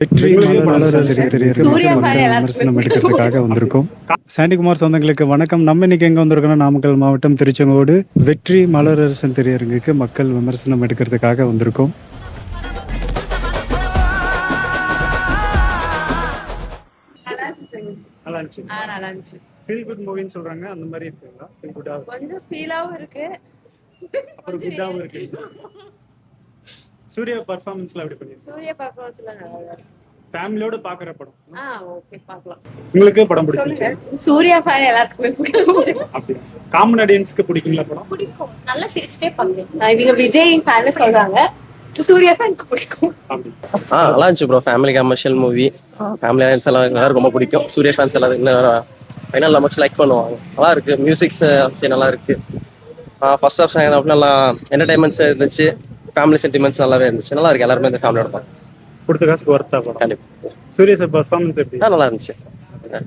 விமர்சனம் எடுக்கிறதுக்காக வந்திருக்கோம். சாண்டிகுமார் சொந்தங்களுக்கு வணக்கம். நம்ம இன்னைக்கு எங்க வந்திருக்கோம்? நாமக்கல் மாவட்டம் திருச்செங்கோடு வெற்றி மலரரசன் திரையரங்குக்கு மக்கள் விமர்சனம் எடுக்கிறதுக்காக வந்திருக்கோம். ஃபீல் குட் மூவின்னு சொல்றாங்க, அந்த மாதிரி இருக்குங்களா? ஃபீல் குட்டா கொஞ்சம் ஃபீலாவும் இருக்கு, அப்புறம் குட்டாவும் இருக்கு. சூர்யா பெர்ஃபார்மன்ஸ்ல எப்படி பண்ணீங்க? சூர்யா பெர்ஃபார்மன்ஸ்ல நல்லா இருக்கு. ஃபேமிலியோட பாக்குற படம். ஓகே பார்க்கலாம். உங்களுக்கு படம் பிடிச்சிருச்சு? சூர்யா ஃபேன் எல்லாத்துக்குமே பிடிக்கும். அப்படியே காமன் ஆடியன்ஸ்க்கு பிடிக்குங்களா படம்? பிடிக்கும், நல்லா சிரிச்சிட்டே பார்க்கலாம். இவங்க விஜய் ஃபேன் சொல்றாங்க, சூர்யா ஃபேனுக்கு பிடிக்கும். நல்லா இருந்துச்சு bro. Family commercial movie, family audience எல்லாரும் ரொம்ப பிடிக்கும். சூர்யா ஃபேன்ஸ் எல்லாரும் ஃபைனல் மச் லைக் பண்ணுவாங்க. நல்லா இருக்கு, மியூசிக்ஸ் நல்லா இருக்கு. ஃபர்ஸ்ட் ஆஃப் செகண்ட் ஆஃப் நல்லா என்டர்டைன்மெண்ட்ஸ் இருந்துச்சு, ஃபேமிலி சென்டிமெண்ட்ஸ் நல்லாவே இருந்துச்சு. நல்லா இருக்கு, எல்லாருமே இந்த ஃபேமிலியோட பார்க்க கொடுத்த காசுக்கு ஒர்த்தா படம். கண்டிப்பா. சூர்யா சார் பெர்ஃபார்மன்ஸ் எப்படி? நல்லா இருந்துச்சு,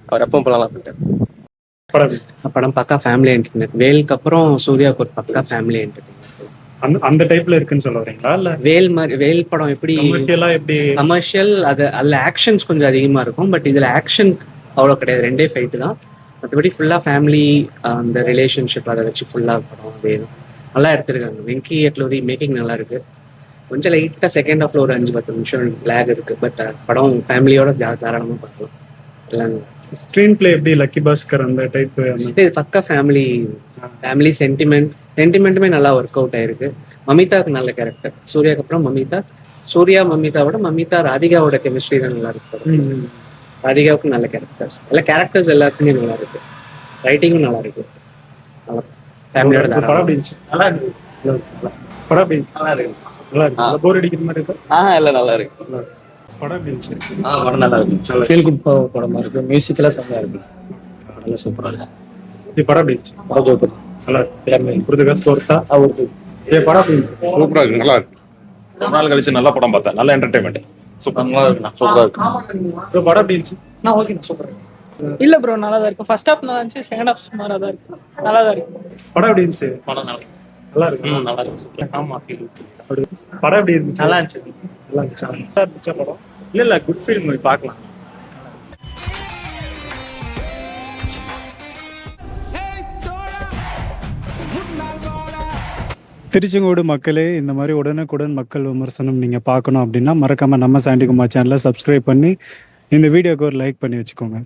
அவர் எப்பவும் நல்லா பண்ணிட்டார். படம் பக்கா ஃபேமிலி என்டர்டைன்மெண்ட். வேலுக்கு அப்புறம் சூர்யாவுக்கு ஒரு பக்கா ஃபேமிலி என்டர்டைன்மெண்ட் அந்த டைப்ல இருக்குன்னு சொல்ல வரீங்களா? இல்ல வேல் மாதிரி வேல் படம் எப்படி கமர்ஷியல், அது அதுல ஆக்ஷன்ஸ் கொஞ்சம் அதிகமா இருக்கும். பட் இதுல ஆக்ஷன் அவ்வளோ கிடையாது, ரெண்டே ஃபைட்டு தான். மற்றபடி ஃபுல்லா ஃபேமிலி, அந்த ரிலேஷன்ஷிப் அதை வச்சு ஃபுல்லா படம் வேணும். நல்லா எடுத்திருக்காங்க. வெங்கி அட்லூரி மேக்கிங் நல்லா இருக்கு. கொஞ்சம் லைட்டா செகண்ட் ஹாஃப்ல ஒரு 5-10 நிமிஷம் லேக் இருக்கு. பட் படம் ஃபேமிலியோட தாராளமா பார்க்கலாம். எல்லாம் ஸ்கிரீன் பிளே எப்படி? லக்கி பாஸ்கர் அந்த டைப் இது பக்கா ஃபேமிலி சென்டிமெண்ட்டுமே நல்லா ஒர்க் அவுட் ஆயிருக்கு. மமிதாவுக்கு நல்ல கேரக்டர். சூர்யாவுக்கு அப்புறம் மமிதாவோட மமிதா ராதிகாவோட கெமிஸ்ட்ரி தான் நல்லா இருக்கு. ராதிகாவுக்கு நல்ல கேரக்டர்ஸ், எல்லா கேரக்டர்ஸ் எல்லாருக்குமே நல்லா இருக்கு. ரைட்டிங்கும் நல்லா இருக்கு. ஃபேமிலியோட நல்லா இருக்கு. போர் அடிக்கிற மாதிரி இருக்கு? இல்ல நல்லா இருக்கு. படம் எப்படி இருந்துச்சு? படம் நல்லா இருக்கு. ஃபீல் குட் படமா இருக்கு. மியூசிக் எல்லாம் செம்மையா இருக்கு. நல்லா சூப்பரா இருக்கு. படம் எப்படி இருந்துச்சு? படம் சூப்பர், நல்லா இருக்கு. கொடுத்த காசுக்கு ஒர்த்தா? படம் எப்படி இருந்துச்சு? சூப்பரா இருக்கு, நல்லா இருக்கு. ரொம்ப நாள் கழிச்சு நல்ல படம் பார்த்தேன். நல்ல என்டர்டைன்மெண்ட். சூப்பர், நல்லா இருக்கு. சூப்பரா இருக்கு. படம் எப்படி இருந்துச்சு? Okay, super. இல்ல ப்ரோ, நல்லா தான் இருக்கு. ஃபர்ஸ்ட் ஹாஃப் நல்லா இருந்துச்சு, செகண்ட் ஹாஃப் சுமாரா தான் இருக்கு. நல்லா தான் இருக்கு. படம் எப்படி இருந்துச்சு? படம் நல்லா இருக்கு. நல்லா இருக்கு. ஆமா, படம் எப்படி இருந்துச்சு? நல்லா இருந்துச்சு. நல்லா இருந்துச்சா படம்? இல்ல குட் ஃபீல் மூவி, பார்க்கலாம். திருச்செங்கோடு மக்களே, இந்த மாதிரி உடனுக்குடன் மக்கள் விமர்சனம் நீங்கள் பார்க்கணும் அப்படின்னா மறக்காமல் நம்ம சாண்டிகுமார் சேனலை சப்ஸ்கிரைப் பண்ணி இந்த வீடியோக்கு ஒரு லைக் பண்ணி வச்சுக்கோங்க.